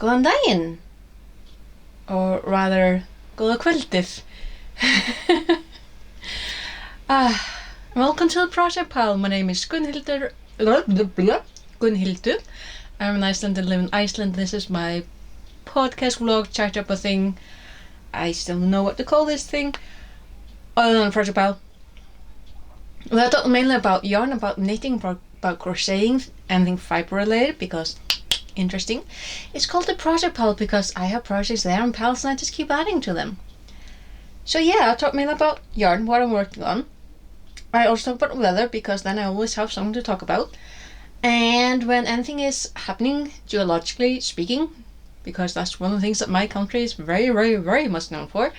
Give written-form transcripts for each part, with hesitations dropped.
Góðan daginn, or rather, góða kvöldið. Welcome to the Project Pal. My name is Gunnhildur. Gunnhildur. I'm an Icelandic, live in Iceland. This is my podcast vlog, chat up a thing. I still don't know what to call this thing, other than Project Pal. Well, I talk mainly about yarn, about knitting, about crocheting, anything fiber related, because interesting. It's called the Project Pal because I have projects there and pals and I just keep adding to them. So yeah, I'll talk mainly about yarn, what I'm working on. I also talk about weather because then I always have something to talk about. And when anything is happening, geologically speaking, because that's one of the things that my country is very, very, very much known for,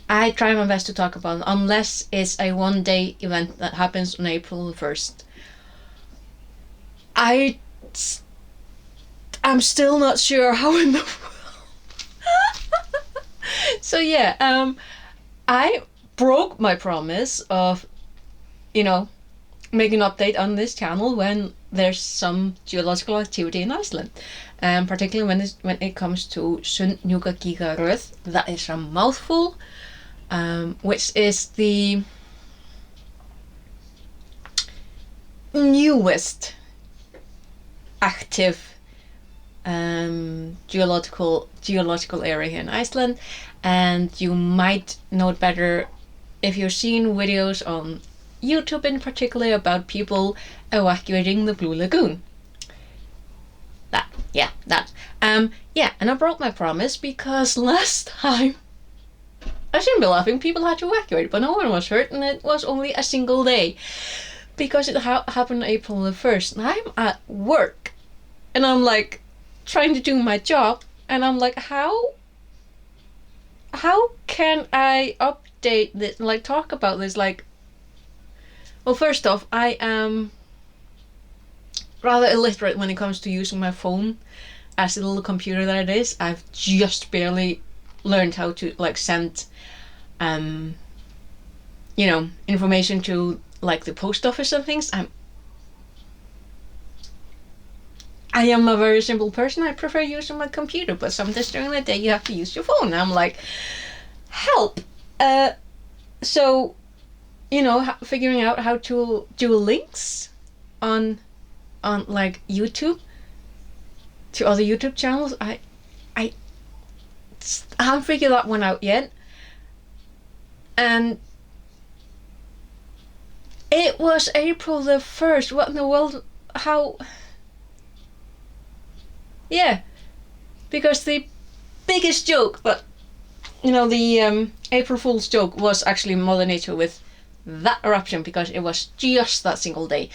I try my best to talk about it, unless it's a one-day event that happens on April the 1st. I'm still not sure how in the world. So yeah, I broke my promise of, making an update on this channel when there's some geological activity in Iceland. Particularly when it comes to Sundhnúkagigaröð. That is a mouthful, which is the newest active geological area here in Iceland, and you might know it better if you're seeing videos on YouTube in particular about people evacuating the Blue Lagoon. And I broke my promise because last time, I shouldn't be laughing, people had to evacuate, but no one was hurt, and it was only a single day because it happened April the 1st, and I'm at work and I'm like trying to do my job, and I'm like, how can I update this, like talk about this? Like, well, first off, I am rather illiterate when it comes to using my phone as a little computer that it is. I've just barely learned how to send information to like the post office and things. I am a very simple person. I prefer using my computer, but sometimes during the day you have to use your phone. I'm like, help. So, figuring out how to do links on like YouTube to other YouTube channels. I haven't figured that one out yet. And it was April the 1st. What in the world? How? Yeah, because the biggest joke, but the April Fool's joke was actually Mother Nature with that eruption, because it was just that single day.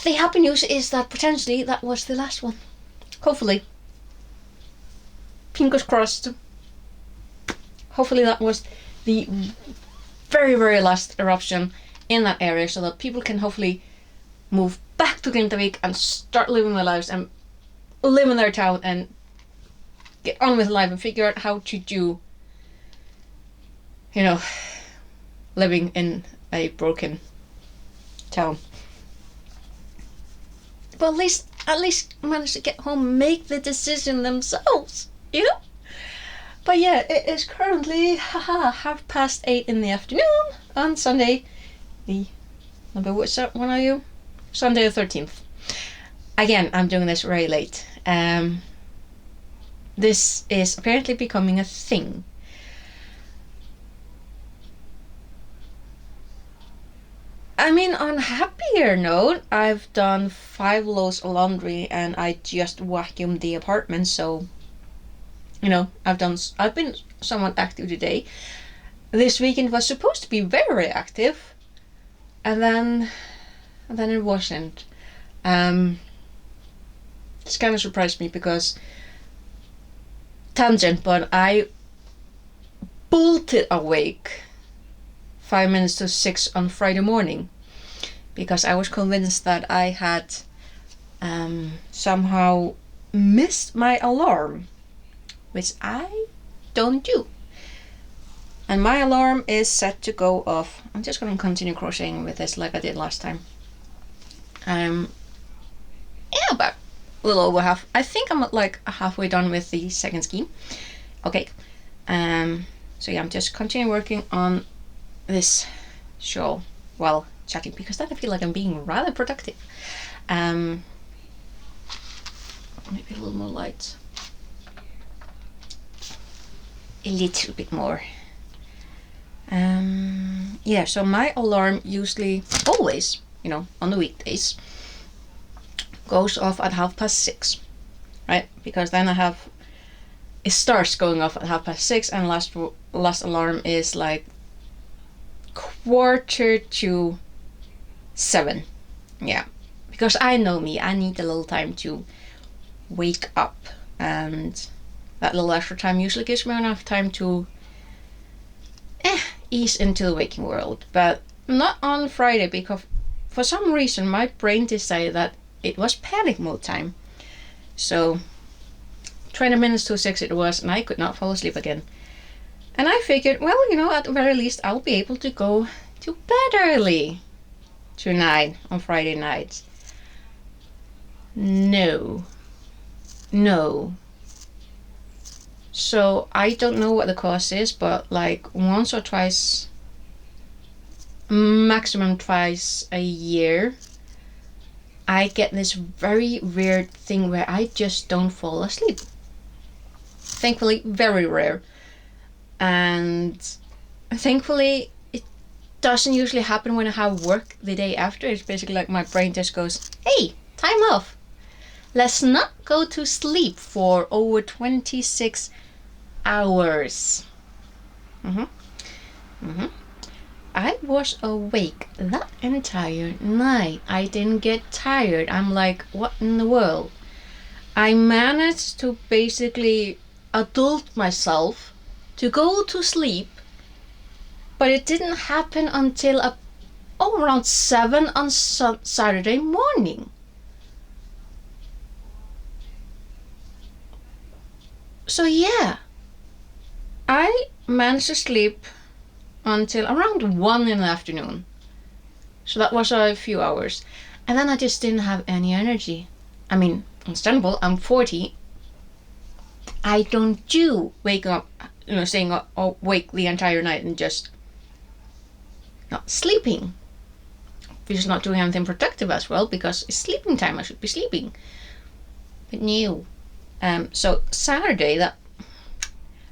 The happy news is that potentially that was the last one. Hopefully. Fingers crossed. Hopefully that was the very, very last eruption in that area, so that people can hopefully move back to Grindavik and start living their lives and live in their town and get on with life and figure out how to do, living in a broken town. But at least manage to get home and make the decision themselves, But yeah, it is currently 8:30 in the afternoon on Sunday. What's that one are you? Sunday the 13th. Again, I'm doing this very late. This is apparently becoming a thing. I mean, on a happier note, I've done 5 loads of laundry and I just vacuumed the apartment, so I've been somewhat active today. This weekend was supposed to be very active, and then it wasn't. This kind of surprised me because tangent, but I bolted awake 5 minutes to 6 on Friday morning because I was convinced that I had somehow missed my alarm, which I don't do. And my alarm is set to go off. I'm just going to continue crocheting with this like I did last time. About little over half. I think I'm like halfway done with the second scheme. Okay. So yeah, I'm just continuing working on this show while chatting, because then I feel like I'm being rather productive. Maybe a little more light. A little bit more. Yeah, so my alarm usually, always, on the weekdays, goes off at 6:30, right? Because then it starts going off at 6:30, and last alarm is like 6:45. Yeah, because I know me, I need a little time to wake up, and that little extra time usually gives me enough time to ease into the waking world. But not on Friday, because for some reason my brain decided that it was panic mode time. So 20 minutes to 6 it was, and I could not fall asleep again. And I figured, well, at the very least I'll be able to go to bed early tonight on Friday night. No. So I don't know what the cause is, but like once or twice, maximum twice a year, I get this very weird thing where I just don't fall asleep. Thankfully, very rare. And thankfully, it doesn't usually happen when I have work the day after. It's basically like my brain just goes, hey, time off. Let's not go to sleep for over 26 hours. I was awake that entire night. I didn't get tired. I'm like, what in the world? I managed to basically adult myself to go to sleep, but it didn't happen until around 7 on Saturday morning. So yeah, I managed to sleep until around 1 in the afternoon. So that was a few hours. And then I just didn't have any energy. I mean, understandable, I'm 40. I don't do wake up, staying awake the entire night and just not sleeping. Just not doing anything productive as well, because it's sleeping time, I should be sleeping. But no. So Saturday, that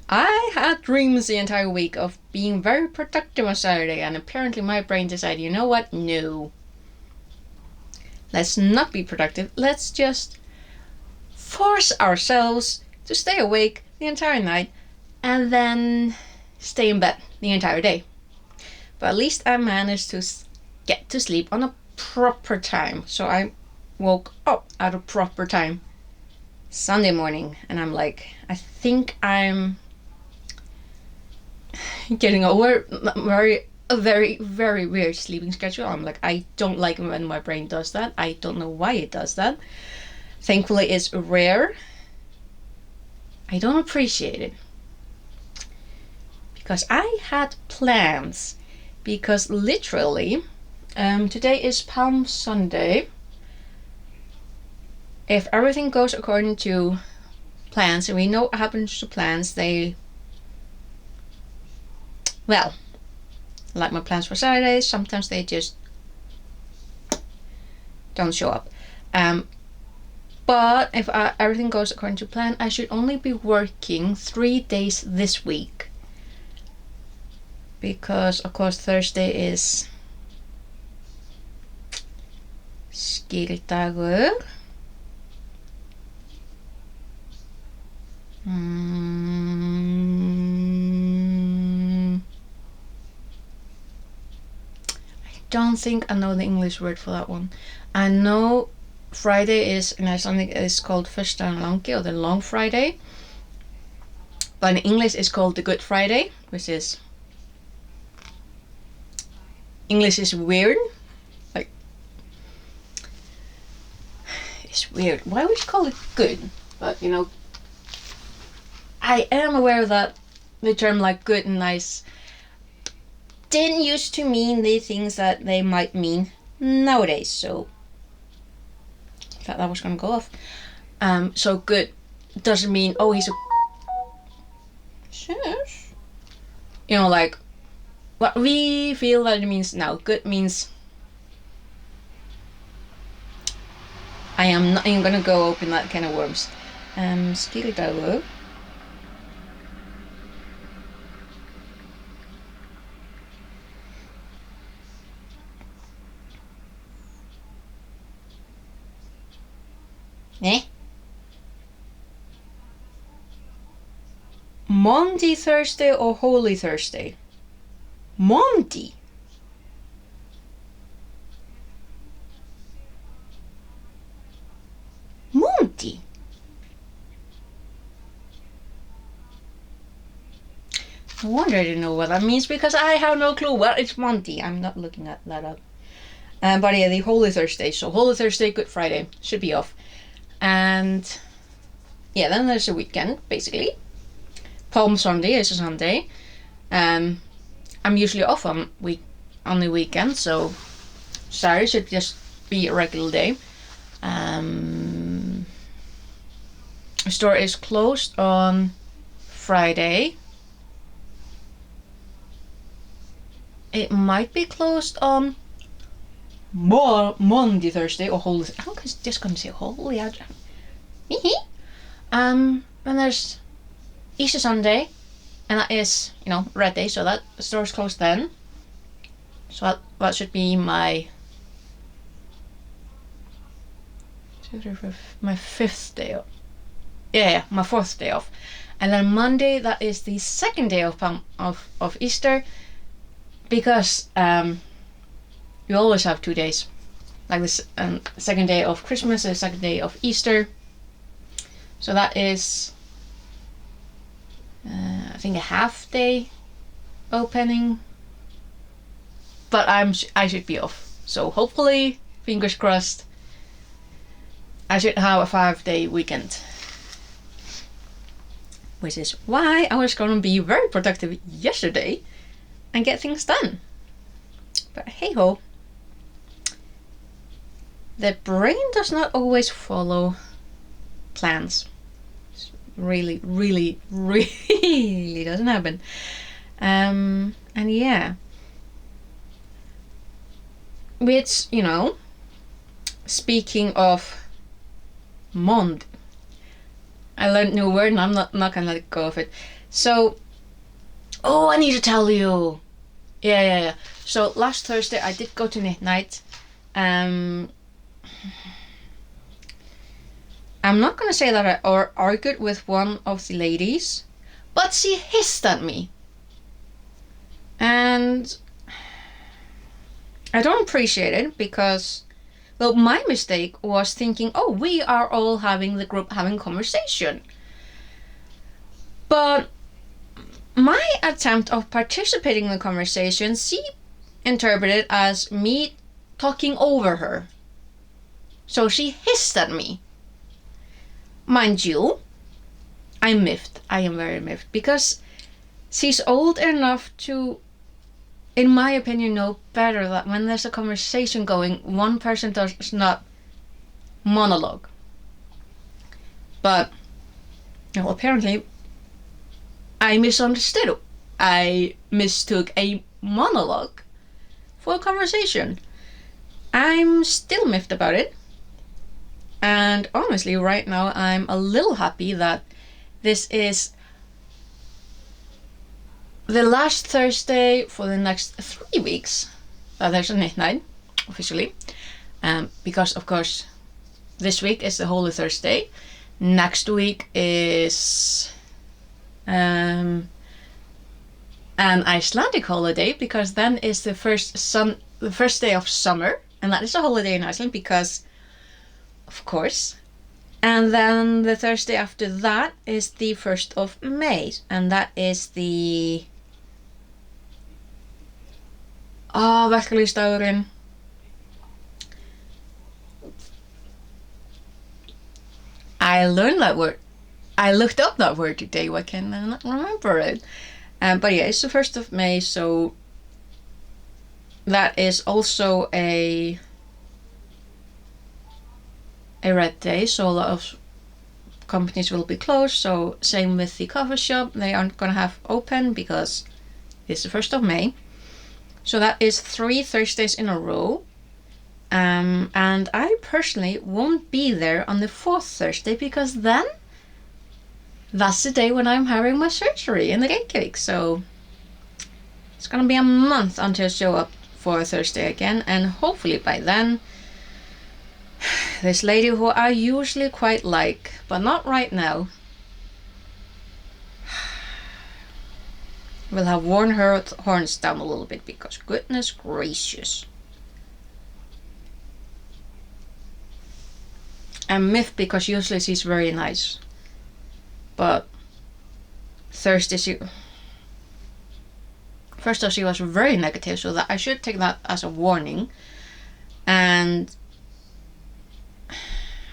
I had dreams the entire week of being very productive on Saturday, and apparently my brain decided, you know what? No. Let's not be productive. Let's just force ourselves to stay awake the entire night and then stay in bed the entire day. But at least I managed to get to sleep on a proper time. So I woke up at a proper time Sunday morning, and I'm like, I think I'm getting over a very, very weird sleeping schedule. I'm like, I don't like when my brain does that. I don't know why it does that. Thankfully, it's rare. I don't appreciate it, because I had plans. Because literally, today is Palm Sunday. If everything goes according to plans, and we know what happens to plans, like my plans for Saturday, sometimes they just don't show up. But if everything goes according to plan, I should only be working 3 days this week. Because, of course, Thursday is skildagur. I don't think I know the English word for that one. I know Friday is in Icelandic is called Föstudagur, or the Long Friday. But in English it's called the Good Friday, which is... English is weird. Like, it's weird. Why would you call it good? But, I am aware that the term like good and nice didn't used to mean the things that they might mean nowadays, so I thought that was gonna go off. So good doesn't mean, oh, he's a... Shush. You know, like, what we feel that it means now. Good means... I am not even gonna go open that kind of worms. Skildawo. Eh? Monday, Thursday or Holy Thursday? Monday. Monday. No wonder I didn't know what that means, because I have no clue. Well, it's Monday. I'm not looking at that up. But yeah, the Holy Thursday. So Holy Thursday, Good Friday should be off. And yeah, then there's a weekend, basically. Palm Sunday is a Sunday. I'm usually off on the weekend, so Saturday should just be a regular day. The store is closed on Friday. It might be closed on Monday, Thursday, or Holy. I'm just gonna say Holy. And there's Easter Sunday, and that is, Red Day, so that the store's closed then. So that should be my fifth day off. Yeah, my fourth day off. And then Monday, that is the second day of Easter, because you always have 2 days. Like this, second day of Christmas and second day of Easter. So that is, I think, a half day opening. But I should be off. So hopefully, fingers crossed, I should have a 5-day weekend. Which is why I was gonna be very productive yesterday and get things done. But hey ho. The brain does not always follow plans. It's really, really, really doesn't happen. And yeah. Which, speaking of Mond, I learned a new word and I'm not gonna let go of it. So, I need to tell you. Yeah. So last Thursday I did go to knit night. I'm not gonna say that I argued with one of the ladies, but she hissed at me. And I don't appreciate it, because, well, my mistake was thinking, we are all having conversation. But my attempt of participating in the conversation, she interpreted as me talking over her. So she hissed at me. Mind you, I'm miffed. I am very miffed, because she's old enough to, in my opinion, know better that when there's a conversation going, one person does not monologue. But, apparently, I misunderstood. I mistook a monologue for a conversation. I'm still miffed about it. And honestly, right now, I'm a little happy that this is the last Thursday for the next 3 weeks. There's a knit night, officially. Because, of course, this week is the Holy Thursday. Next week is an Icelandic holiday, because then is the first day of summer, and that is a holiday in Iceland, because, of course. And then the Thursday after that is the 1st of May, and that is the verkalýðsdagurinn. I learned that word. I looked up that word today. Why can't I not remember it? But yeah, it's the 1st of May, so that is also a red day. So a lot of companies will be closed. So same with the coffee shop. They aren't going to have open because it's the 1st of May. So that is 3 Thursdays in a row. And I personally won't be there on the 4th Thursday because then that's the day when I'm having my surgery in the Reykjavik. So it's gonna be a month until I show up for Thursday again, and hopefully by then this lady who I usually quite like, but not right now, will have worn her horns down a little bit, because goodness gracious. And Myth, because usually she's very nice, but Thursday first off, she was very negative, so that I should take that as a warning. And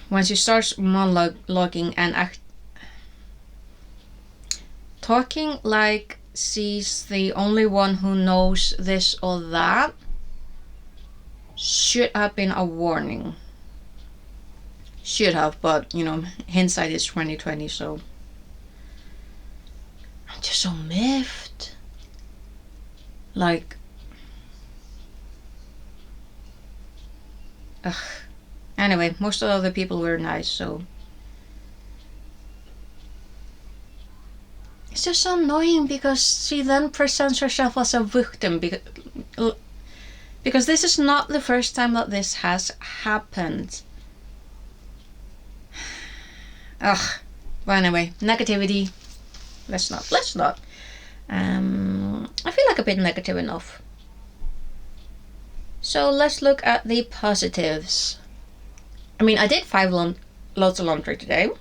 when she starts monologuing and talking like she's the only one who knows this or that, should have been a warning. Should have, but hindsight is 2020, so I'm just so miffed. Like, ugh. Anyway, most of the other people were nice, so it's just so annoying because she then presents herself as a victim, because this is not the first time that this has happened. Ugh. But anyway, negativity. Let's not. I feel like a bit negative enough. So let's look at the positives. I mean, I did 5 loads of laundry today.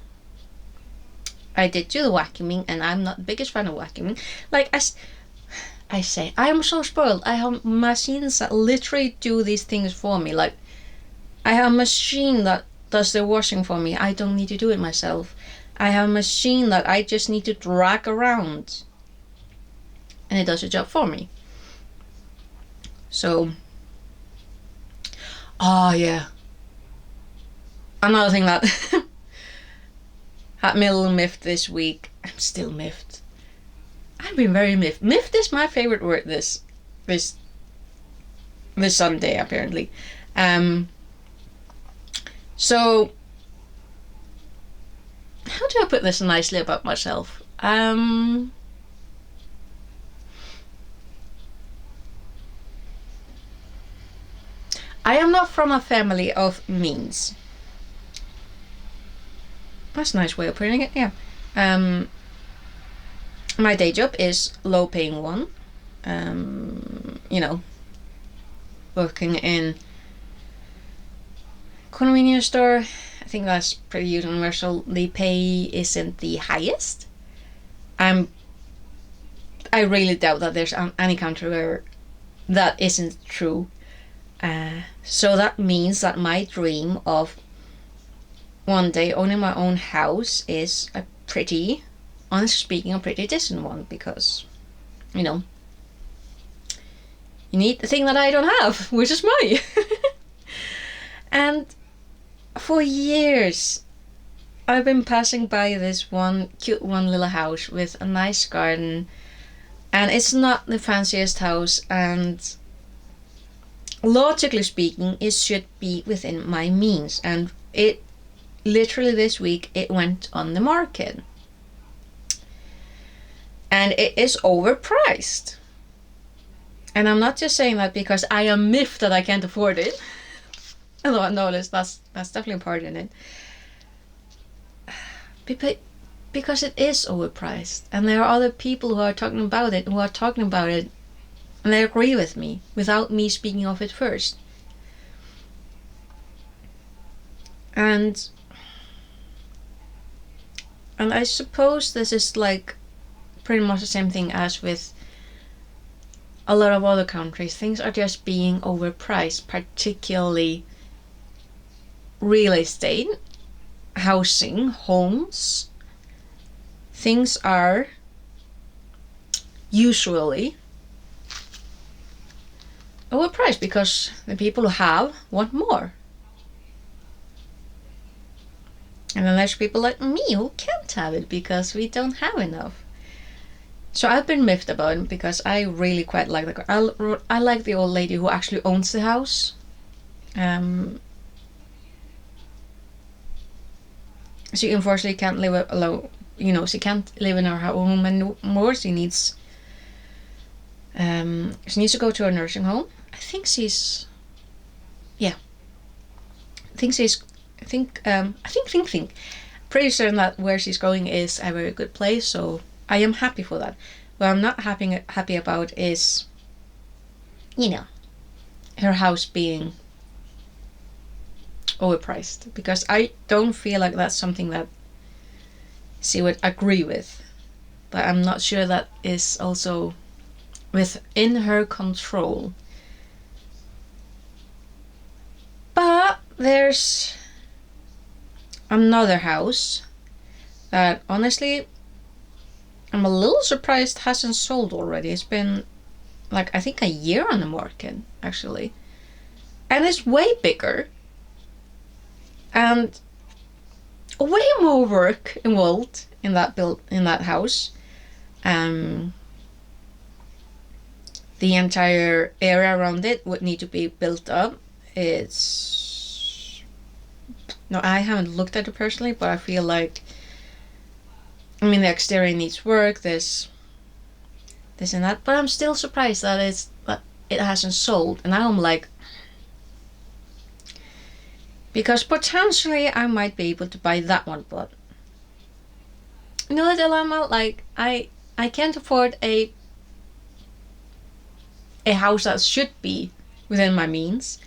I did do the vacuuming, and I'm not the biggest fan of vacuuming. Like I say, I am so spoiled. I have machines that literally do these things for me. Like, I have a machine that does the washing for me. I don't need to do it myself. I have a machine that I just need to drag around, and it does the job for me. So, oh yeah. Another thing that had me a little miffed this week. I'm still miffed. I've been very miffed. Miffed is my favorite word this Sunday, apparently. So, how do I put this nicely about myself? I am not from a family of means. That's a nice way of putting it, yeah. My day job is low paying one. Working in convenience store. I think that's pretty universal. The pay isn't the highest. I really doubt that there's any country where that isn't true. So that means that my dream of one day owning my own house is honestly speaking, a pretty distant one, because, you need the thing that I don't have, which is money. And for years, I've been passing by this one cute little house with a nice garden, and it's not the fanciest house, and logically speaking, it should be within my means, and it literally this week it went on the market, and it is overpriced. And I'm not just saying that because I am miffed that I can't afford it, although I know that's definitely a part in it, because it is overpriced, and there are other people who are talking about it, and they agree with me without me speaking of it first. And I suppose this is like pretty much the same thing as with a lot of other countries. Things are just being overpriced, particularly real estate, housing, homes. Things are usually overpriced because the people who have want more. And then there's people like me who can't have it because we don't have enough. So I've been miffed about it because I really quite like I like the old lady who actually owns the house. She unfortunately can't live alone. She can't live in her home anymore. She needs to go to a nursing home. I think she's, yeah. I think. Pretty certain that where she's going is a very good place. So I am happy for that. What I'm not happy about is, her house being overpriced, because I don't feel like that's something that she would agree with. But I'm not sure that is also within her control. But there's another house that honestly I'm a little surprised hasn't sold already. It's been like I think a year on the market actually. And it's way bigger and way more work involved in that house. The entire area around it would need to be built up. No, I haven't looked at it personally, but I feel like, the exterior needs work, this and that, but I'm still surprised that it hasn't sold. And now I'm like, because potentially I might be able to buy that one, but the dilemma, like I can't afford a house that should be within my means,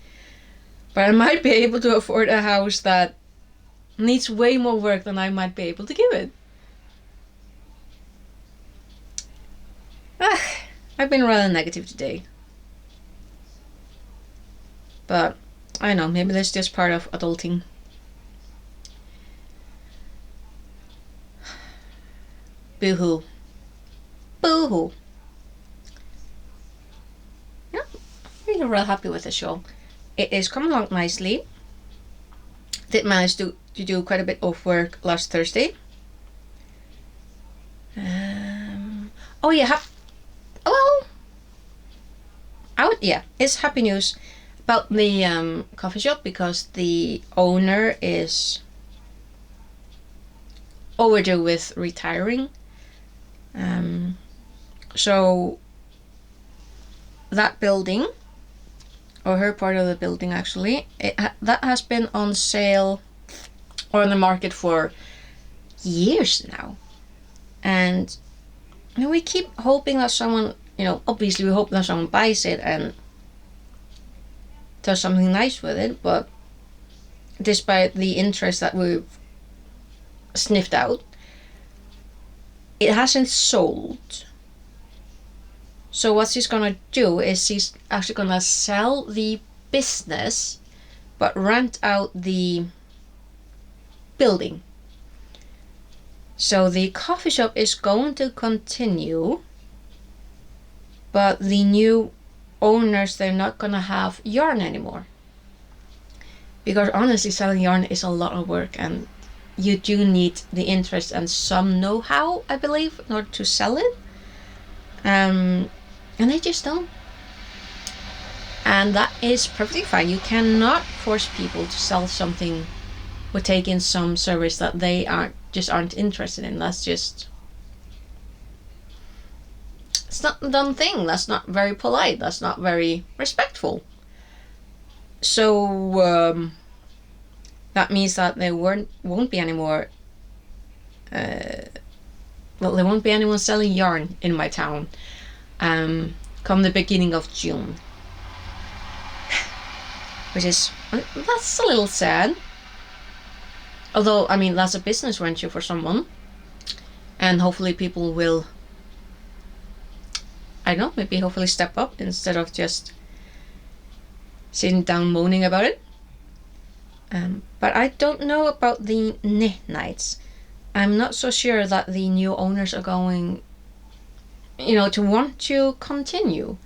but I might be able to afford a house that needs way more work than I might be able to give it. I've been rather negative today, but I know, maybe that's just part of adulting. Boo-hoo. Boo-hoo. Yeah, I'm really happy with the show. It is coming along nicely. Did manage to do quite a bit of work last Thursday. Oh yeah, it's happy news about the coffee shop, because the owner is overdue with retiring. So that building, or her part of the building actually, that has been on sale or on the market for years now. And we keep hoping that someone, obviously we hope that someone buys it and does something nice with it, but despite the interest that we've sniffed out, it hasn't sold. So what she's gonna do is she's actually gonna sell the business but rent out the building. So the coffee shop is going to continue, but the new owners, they're not gonna have yarn anymore. Because honestly, selling yarn is a lot of work, and you do need the interest and some know-how, I believe, in order to sell it. And they just don't. And that is perfectly fine. You cannot force people to sell something or take in some service that they aren't interested in. It's not a done thing. That's not very polite. That's not very respectful. So that means that there won't be any more. There won't be anyone selling yarn in my town come the beginning of June. That's a little sad. Although, that's a business venture for someone. And hopefully people will, I don't know, maybe hopefully step up instead of just sitting down moaning about it. But I don't know about the knit nights. I'm not so sure that the new owners are going, to want to continue.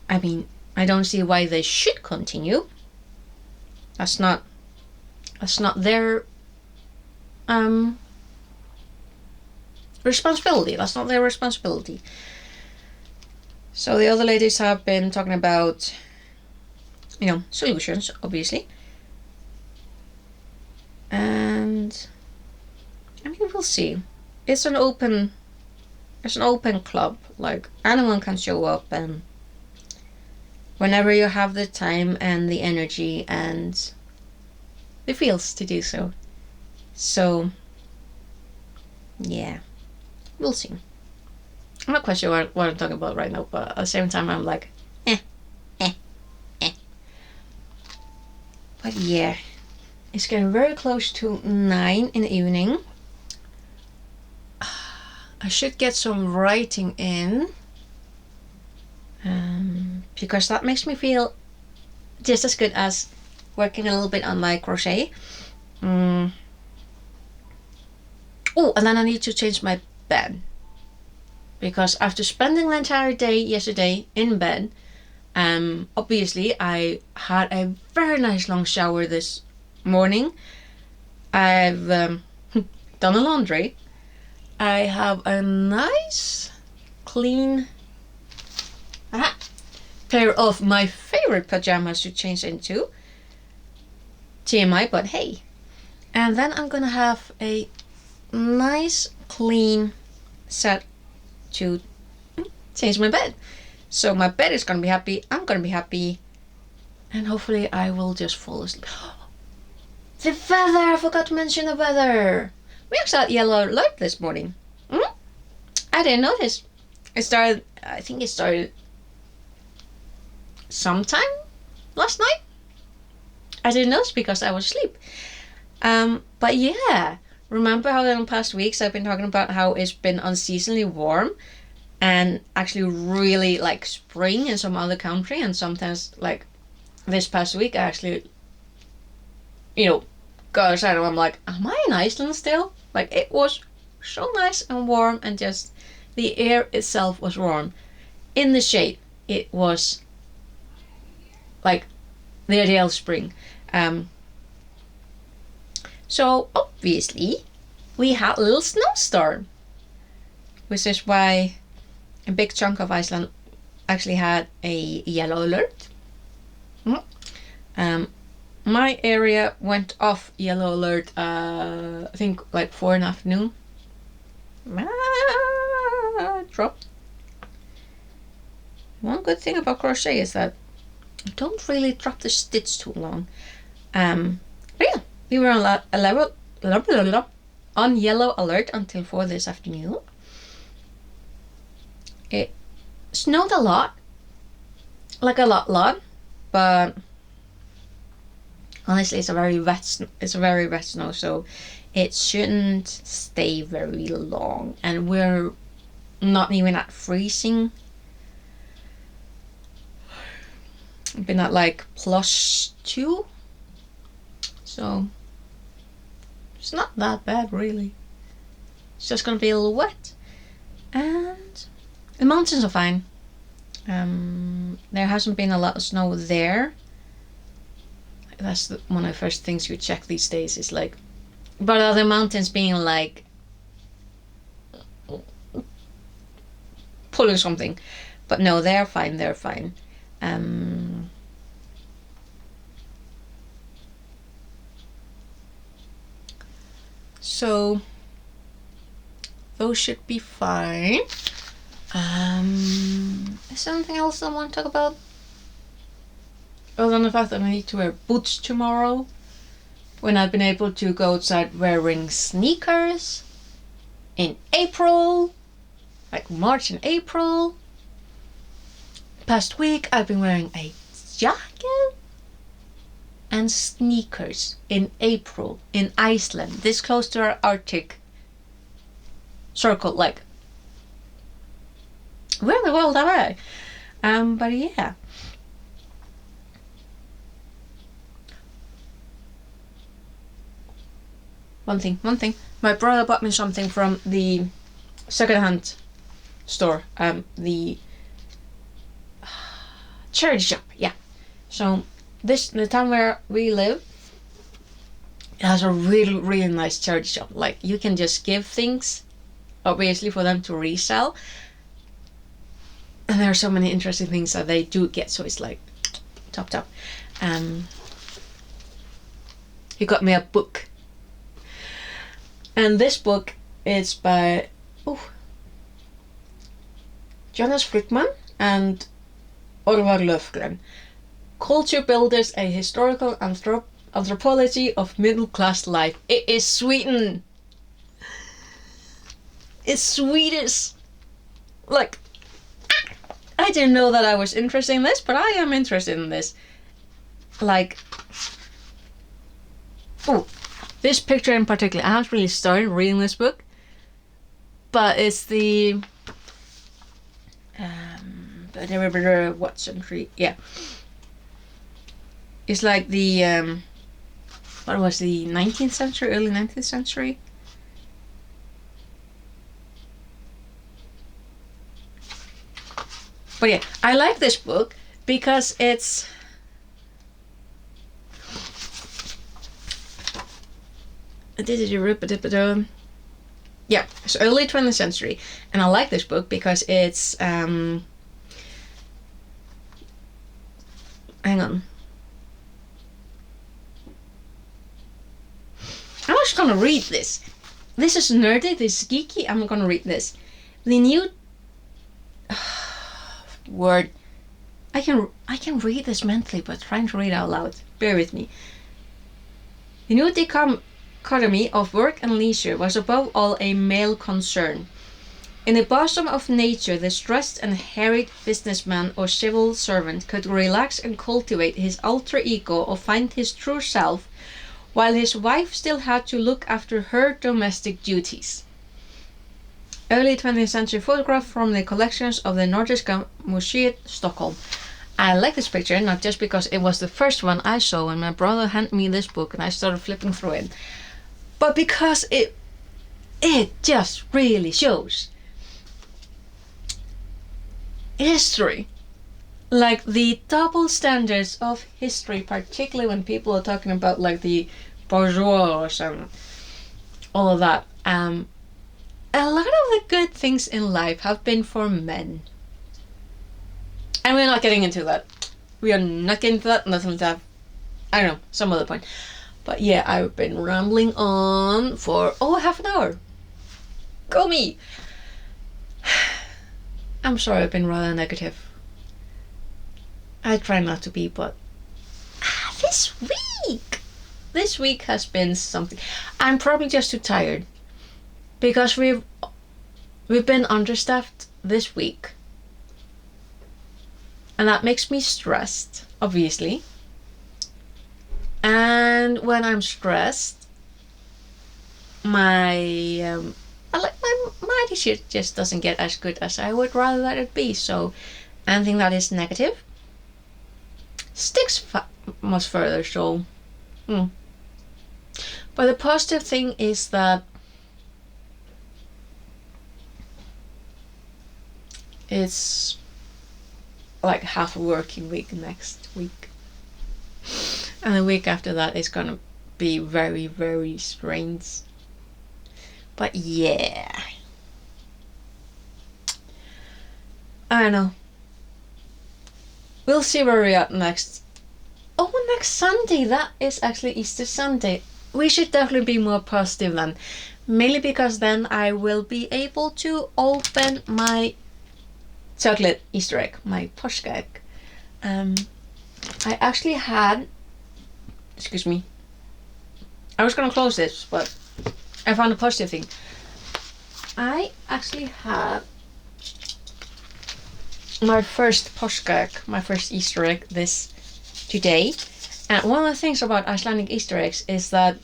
I don't see why they should continue. That's not their responsibility. That's not their responsibility. So the other ladies have been talking about, solutions, obviously. And I mean, we'll see. It's an open club. Like, anyone can show up, and whenever you have the time and the energy and the feels to do so. So yeah, we'll see. I'm not quite sure what I'm talking about right now, but at the same time I'm like, eh. But yeah, it's getting very close to 9 in the evening. I should get some writing in, because that makes me feel just as good as working a little bit on my crochet. Oh, and then I need to change my bed, because after spending the entire day yesterday in bed, obviously I had a very nice long shower this morning. I've done the laundry. I have a nice clean pair of my favorite pajamas to change into. TMI, but hey. And then I'm gonna have a nice clean set to change my bed. So my bed is gonna be happy, I'm gonna be happy, and hopefully I will just fall asleep. The weather! I forgot to mention the weather. We actually had yellow alert this morning. I didn't notice. I think it started sometime last night. I didn't notice because I was asleep. But yeah, remember how in the past weeks I've been talking about how it's been unseasonably warm, and actually really like spring in some other country, and sometimes like this past week I actually, got outside and I'm like, am I in Iceland still? Like, it was so nice and warm, and just the air itself was warm. In the shade, it was like the ideal spring. So obviously we had a little snowstorm, which is why a big chunk of Iceland actually had a yellow alert. My area went off yellow alert, I think like 4 in the afternoon. Dropped. One good thing about crochet is that you don't really drop the stitch too long. But yeah, we were on yellow alert until 4 this afternoon. It snowed a lot, like a lot, but honestly, it's a very wet snow, so it shouldn't stay very long. And we're not even at freezing. We've been at like +2, so it's not that bad really. It's just gonna be a little wet, and the mountains are fine. There hasn't been a lot of snow there. That's one of the first things you check these days, is like, but are the mountains being like pulling something? But no, they're fine. So those should be fine. Is there anything else I want to talk about? Other than the fact that I need to wear boots tomorrow, when I've been able to go outside wearing sneakers in April, like March and April. Past week I've been wearing a jacket and sneakers in April in Iceland, this close to our Arctic circle. Like, where in the world am I? But yeah. One thing. My brother bought me something from the second-hand store, the charity shop. Yeah. So the town where we live It has a really, really nice charity shop. Like, you can just give things, obviously, for them to resell. And there are so many interesting things that they do get, so it's like top. He got me a book. And this book is by Jonas Frickman and Orvar Löfgren. Culture Builders, a historical anthropology of middle-class life. It is Sweden. It's Swedish. Like, I didn't know that I was interested in this, but I am interested in this. Like, this picture in particular, I haven't really started reading this book, but it's the what century? Yeah, it's like the what was the 19th century, early 19th century. But yeah, I like this book because it's yeah, it's early 20th century, and I like this book because it's hang on. I'm just gonna read this. This is nerdy, this is geeky, I'm gonna read this. The new word, I can read this mentally, but trying to read out loud. Bear with me. The new dichotomy of work and leisure was above all a male concern. In the bosom of nature, the stressed and harried businessman or civil servant could relax and cultivate his alter ego or find his true self, while his wife still had to look after her domestic duties. Early 20th century photograph from the collections of the Nordiska Museet, Stockholm. I like this picture, not just because it was the first one I saw when my brother handed me this book and I started flipping through it, but because it just really shows history. Like, the double standards of history, particularly when people are talking about like the bourgeois and all of that. A lot of the good things in life have been for men. And we're not getting into that. We are not getting into that. Nothing to have, I don't know, some other point. But yeah, I've been rambling on for half an hour. Go me! I'm sorry, I've been rather negative. I try not to be, but this week has been something. I'm probably just too tired because we've been understaffed this week, and that makes me stressed, obviously. And when I'm stressed, my attitude just doesn't get as good as I would rather that it be. So anything that is negative sticks much further. So, but the positive thing is that it's like half a working week next week, and the week after that is gonna be very, very strange. But yeah, I don't know. We'll see where we're at next. Next Sunday, that is actually Easter Sunday. We should definitely be more positive then. Mainly because then I will be able to open my chocolate Easter egg, my påska egg. I actually had, excuse me, I was gonna close this, but I found a positive thing. I actually had my first påska egg, my first Easter egg today. And one of the things about Icelandic Easter eggs is that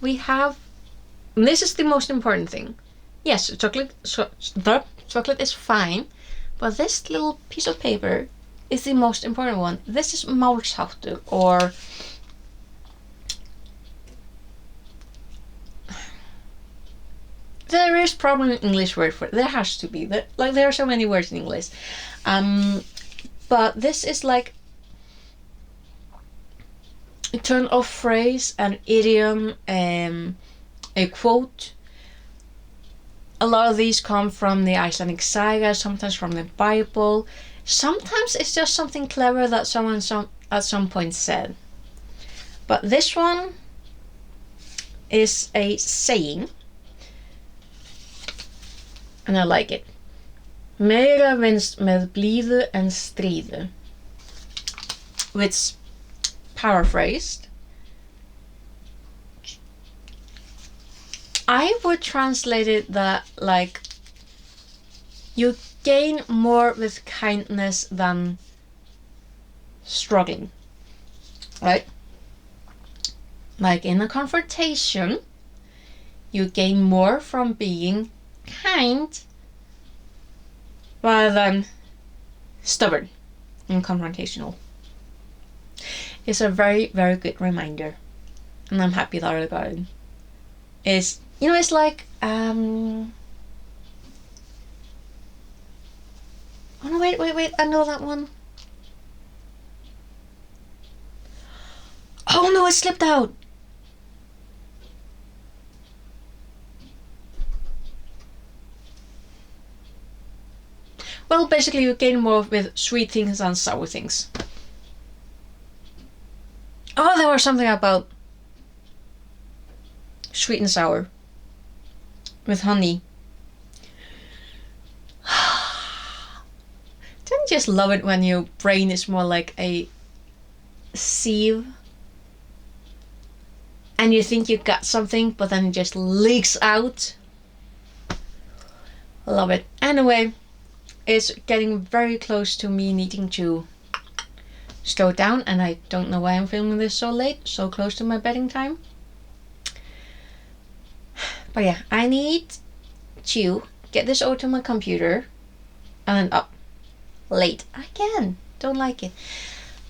we have, and this is the most important thing. Yes, the chocolate is fine, but this little piece of paper is the most important one. This is málsháttur, or there is probably an English word for it. There has to be. There are so many words in English. But this is like, turn off phrase, an idiom, a quote. A lot of these come from the Icelandic saga, sometimes from the Bible. Sometimes it's just something clever that someone at some point said. But this one is a saying, and I like it. Meira vinst með blíðu en stríðu. Which, paraphrased, I would translate it that like you gain more with kindness than struggling, right? Like in a confrontation, you gain more from being kind rather than stubborn and confrontational. It's a very, very good reminder, and I'm happy that I got it. It's, you know, it's like oh no, wait, I know that one. Oh no, it slipped out. Well, basically you gain more with sweet things than sour things. Oh, there was something about sweet and sour with honey. Don't you just love it when your brain is more like a sieve and you think you got something but then it just leaks out? Love it. Anyway, it's getting very close to me needing to slow down, and I don't know why I'm filming this so late, so close to my bedding time. But yeah, I need to get this over to my computer and then up late again. Don't like it.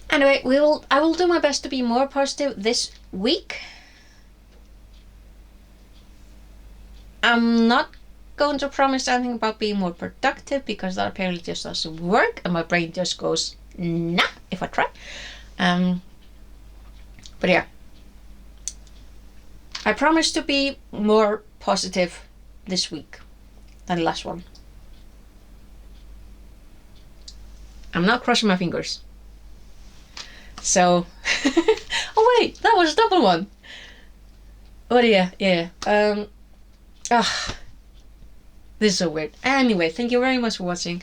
Anyway, I will do my best to be more positive this week. I'm not going to promise anything about being more productive because that apparently just doesn't work and my brain just goes nah if I try. But yeah, I promise to be more positive this week than the last one. I'm not crossing my fingers. So oh wait, that was a double one. Oh yeah. This is so weird. Anyway, thank you very much for watching.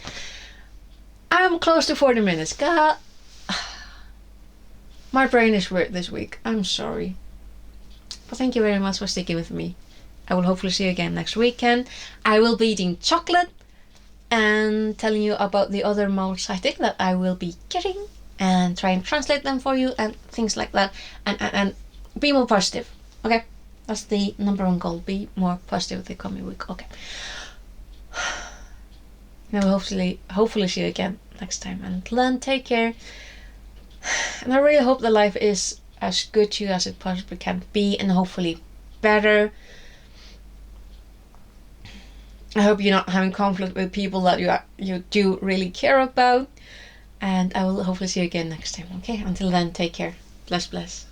I'm close to 40 minutes. God, my brain is weird this week. I'm sorry. But thank you very much for sticking with me. I will hopefully see you again next weekend. I will be eating chocolate and telling you about the other molds I think that I will be getting and try and translate them for you and things like that. And be more positive. Okay? That's the number one goal. Be more positive the coming week. Okay. And I will hopefully see you again next time. And until then, take care. And I really hope that life is as good to you as it possibly can be, and hopefully better. I hope you're not having conflict with people that you do really care about. And I will hopefully see you again next time. Okay? Until then, take care. Bless.